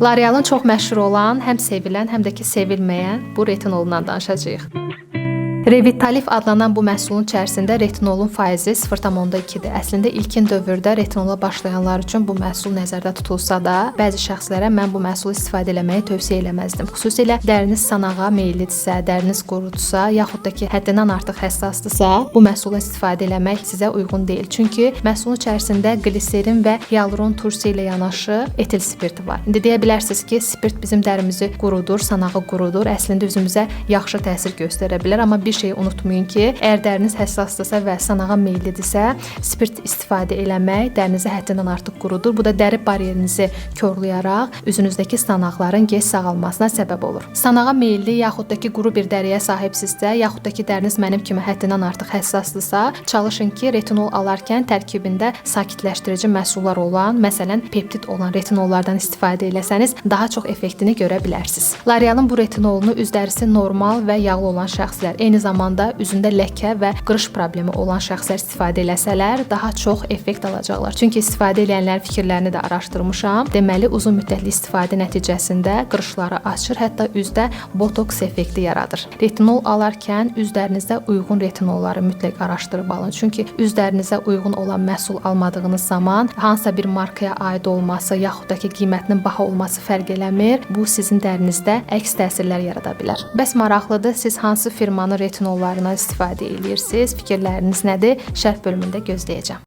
L'Oreal'ın çox məşhur olan, həm sevilən, həm də ki sevilməyən bu retinolundan danışacağıq. Revitalif adlanan bu məhsulun içərisində retinolun faizi 0,2-dir. Əslində ilkin dövrdə retinola başlayanlar üçün bu məhsul nəzərdə tutulsa da, bəzi şəxslərə mən bu məhsulu istifadə etməyi tövsiyə eləməzdim. Xüsusilə dəriniz sanağa meyillidirsə, dəriniz qurudursa, yaxud da ki həddindən artıq həssasdırsa, bu məhsulu istifadə etmək sizə uyğun deyil. Çünki məhsulun içərisində gliserin və hialuron turşu ilə yanaşı etil spirti var. İndi deyə bilərsiniz ki, spirt bizim dərimizi qurudur, sanağı qurudur. Əslində üzümüzə yaxşı təsir göstərə bilər, amma bir şeyi unutmayın ki, əgər dəriniz həssasdırsa və sanağa meyillidirsə, spirt istifadə eləmək dərinizi həddindən artıq qurudur. Bu da dəri bariyerinizi korlayaraq üzünüzdəki sanaqların gec sağalmasına səbəb olur. Sanağa meyilli yaxud da ki quru bir dəriyə sahibsinizsə, yaxud da ki dəriniz mənim kimi həddindən artıq həssasdırsa, çalışın ki, retinol alarkən tərkibində sakitləşdirici məhsullar olan, məsələn, peptid olan retinollardan istifadə eləsəniz, daha çox effektini görə bilərsiniz. L'Oreal'ın bu retinolunu üz dərisi normal və yağlı olan şəxslər, eyni zamanda üzündə ləkə və qırış problemi olan şəxslər istifadə eləsələr daha çox effekt alacaqlar. Çünki istifadə edənlərin fikirlərini də araşdırmışam. Deməli, uzun müddətli istifadə nəticəsində qırışları açır, hətta üzdə botoks effekti yaradır. Retinol alarkən üzlərinizdə uyğun retinolları mütləq araşdırıb alın. Çünki üzlərinizə uyğun olan məhsul almadığınız zaman hansısa bir markaya aid olması, yaxud da ki qiymətinin baha olması fərq eləmir. Bu sizin dərinizdə əks təsirlər yarada bilər. Bəs maraqlıdır, siz hansı firmanın retinollarından istifadə edirsiniz? Fikirləriniz nədir? Şərh bölümündə gözləyəcəm.